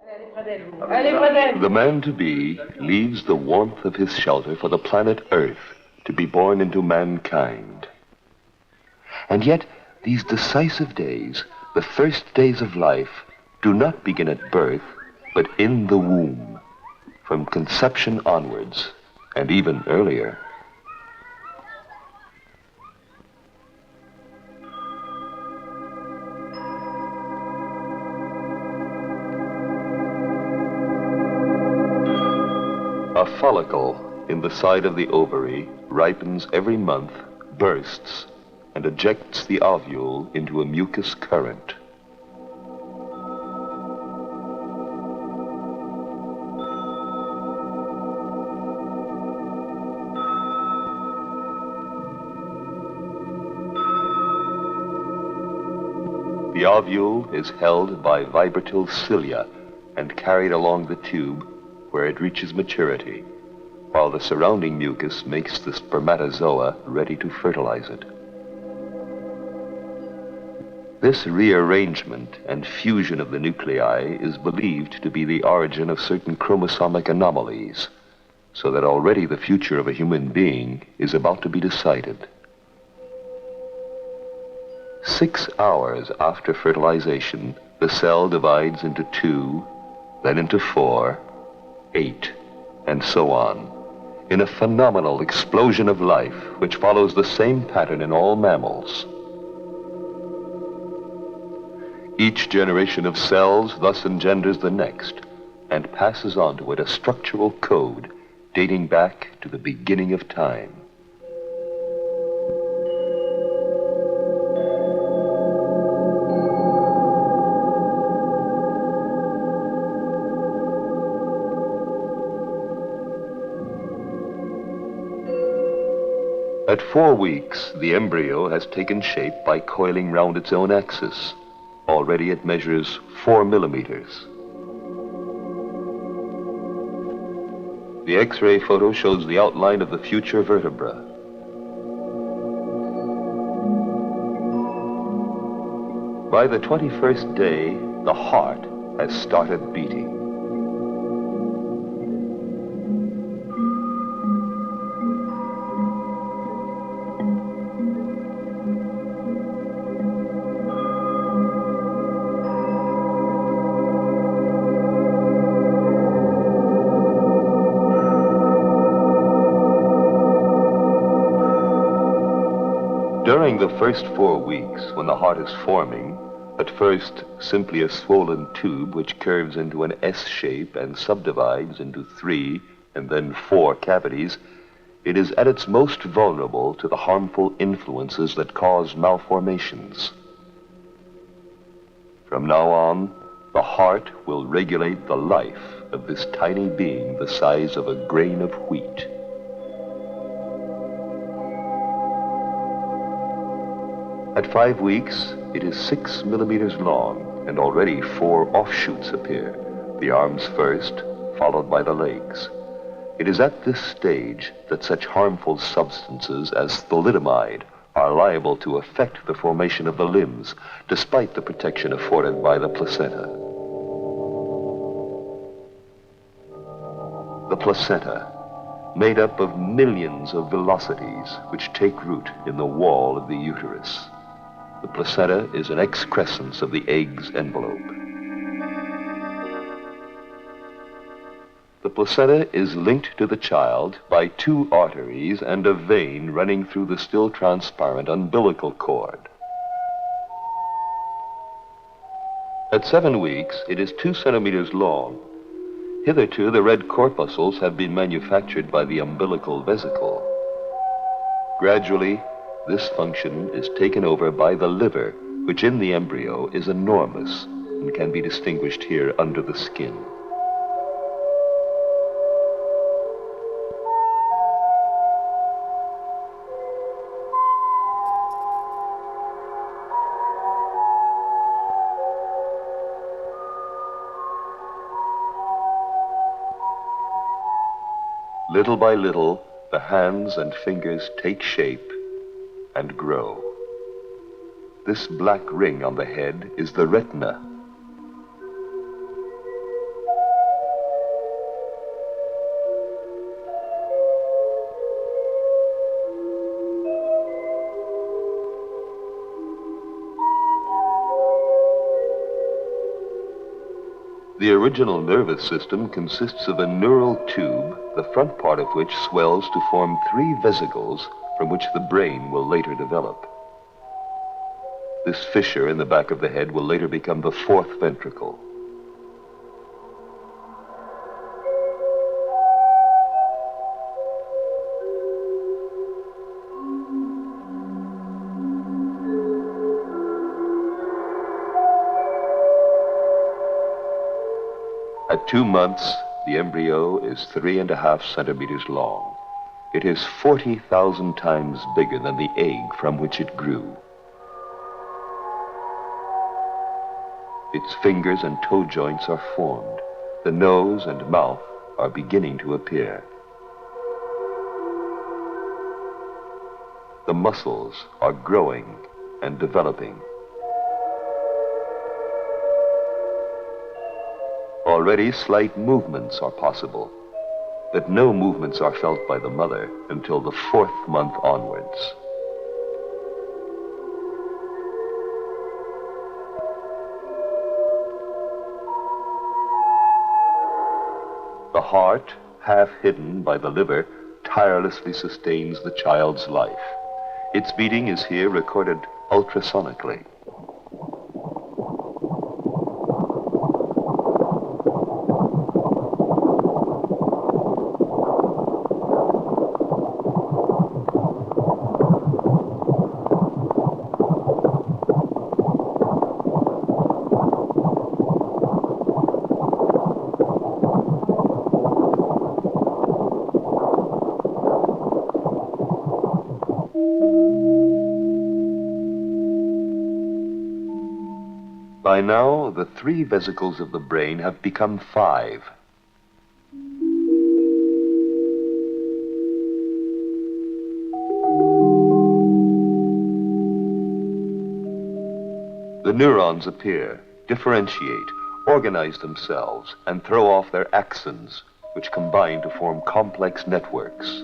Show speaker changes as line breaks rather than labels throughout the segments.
The man-to-be leaves the warmth of his shelter for the planet Earth to be born into mankind. And yet, these decisive days, the first days of life, do not begin at birth, but in the womb, from conception onwards, and even earlier. A follicle in the side of the ovary ripens every month, bursts, and ejects the ovule into a mucus current. The ovule is held by vibratile cilia and carried along the tube where it reaches maturity, while the surrounding mucus makes the spermatozoa ready to fertilize it. This rearrangement and fusion of the nuclei is believed to be the origin of certain chromosomic anomalies, so that already the future of a human being is about to be decided. 6 hours after fertilization, the cell divides into 2, then into 4, 8, and so on, in a phenomenal explosion of life which follows the same pattern in all mammals. Each generation of cells thus engenders the next and passes on to it a structural code dating back to the beginning of time. At 4 weeks, the embryo has taken shape by coiling round its own axis. Already it measures 4 millimeters. The X-ray photo shows the outline of the future vertebra. By the 21st day, the heart has started beating. During the first 4 weeks, when the heart is forming, at first simply a swollen tube which curves into an S shape and subdivides into 3 and then 4 cavities, it is at its most vulnerable to the harmful influences that cause malformations. From now on, the heart will regulate the life of this tiny being the size of a grain of wheat. At 5 weeks, it is 6 millimeters long, and already 4 offshoots appear, the arms first, followed by the legs. It is at this stage that such harmful substances as thalidomide are liable to affect the formation of the limbs, despite the protection afforded by the placenta. The placenta, made up of millions of velocities which take root in the wall of the uterus. The placenta is an excrescence of the egg's envelope. The placenta is linked to the child by 2 arteries and a vein running through the still transparent umbilical cord. At 7 weeks, it is 2 centimeters long. Hitherto, the red corpuscles have been manufactured by the umbilical vesicle. Gradually, this function is taken over by the liver, which in the embryo is enormous and can be distinguished here under the skin. Little by little, the hands and fingers take shape and grow. This black ring on the head is the retina. The original nervous system consists of a neural tube, the front part of which swells to form 3 vesicles from which the brain will later develop. This fissure in the back of the head will later become the 4th ventricle. At 2 months, the embryo is 3.5 centimeters long. It is 40,000 times bigger than the egg from which it grew. Its fingers and toe joints are formed. The nose and mouth are beginning to appear. The muscles are growing and developing. Already slight movements are possible, but no movements are felt by the mother until the 4th month onwards. The heart, half hidden by the liver, tirelessly sustains the child's life. Its beating is here recorded ultrasonically. By now, the 3 vesicles of the brain have become 5. The neurons appear, differentiate, organize themselves, and throw off their axons, which combine to form complex networks.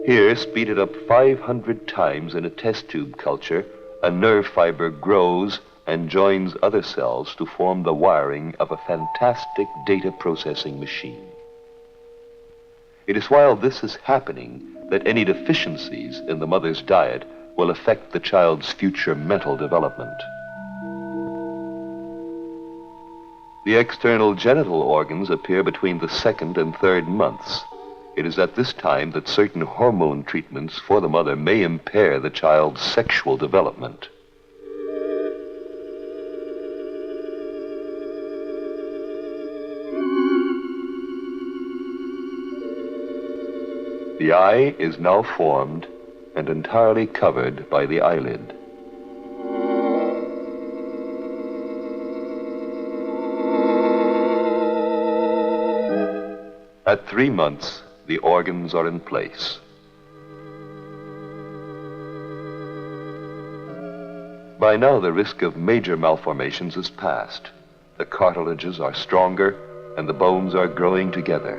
Here, speeded up 500 times in a test tube culture, a nerve fiber grows and joins other cells to form the wiring of a fantastic data processing machine. It is while this is happening that any deficiencies in the mother's diet will affect the child's future mental development. The external genital organs appear between the 2nd and 3rd months. It is at this time that certain hormone treatments for the mother may impair the child's sexual development. The eye is now formed and entirely covered by the eyelid. At 3 months, the organs are in place. By now, the risk of major malformations is past. The cartilages are stronger and the bones are growing together.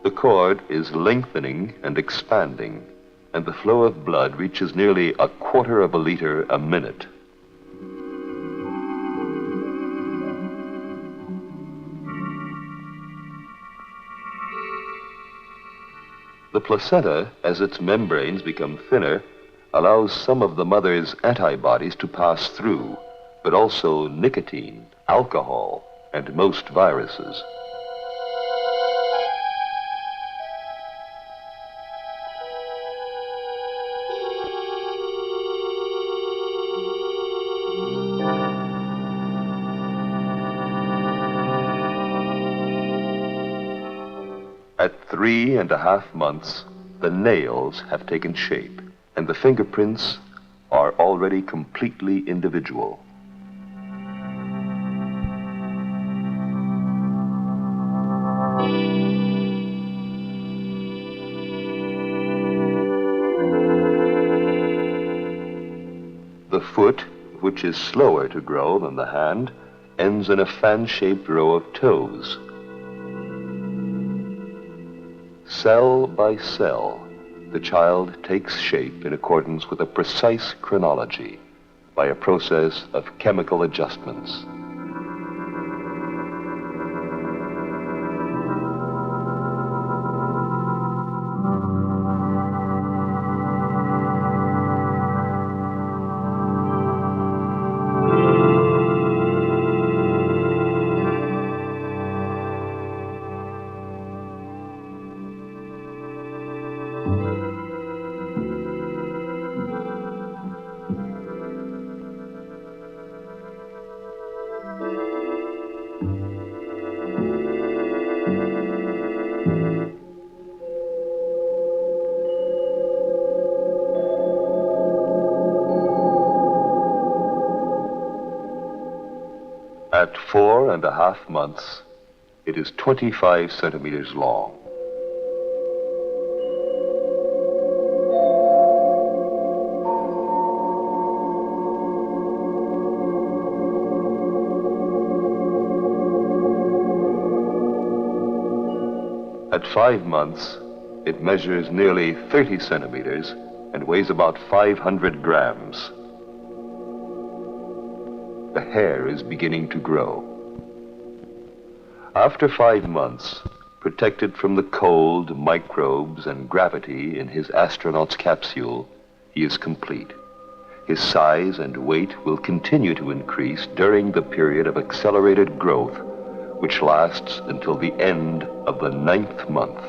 The cord is lengthening and expanding, and the flow of blood reaches nearly 1/4 of a liter a minute. The placenta, as its membranes become thinner, allows some of the mother's antibodies to pass through, but also nicotine, alcohol, and most viruses. At 3.5 months, the nails have taken shape, and the fingerprints are already completely individual. The foot, which is slower to grow than the hand, ends in a fan-shaped row of toes. cell by cell, the child takes shape in accordance with a precise chronology by a process of chemical adjustments. At 4.5 months, it is 25 centimeters long. At 5 months, it measures nearly 30 centimeters and weighs about 500 grams. The hair is beginning to grow. After 5 months, protected from the cold, microbes, and gravity in his astronaut's capsule, he is complete. His size and weight will continue to increase during the period of accelerated growth, which lasts until the end of the 9th month.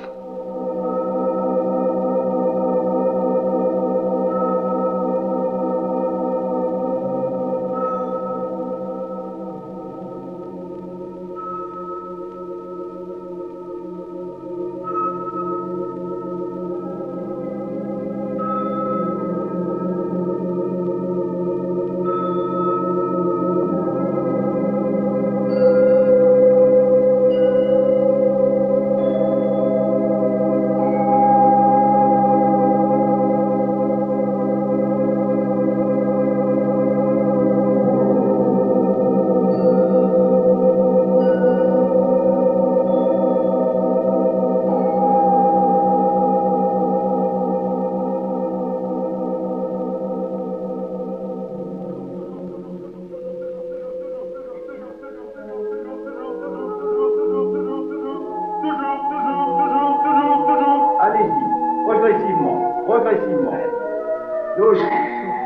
Progressivement.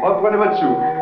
Reprenez votre souffle.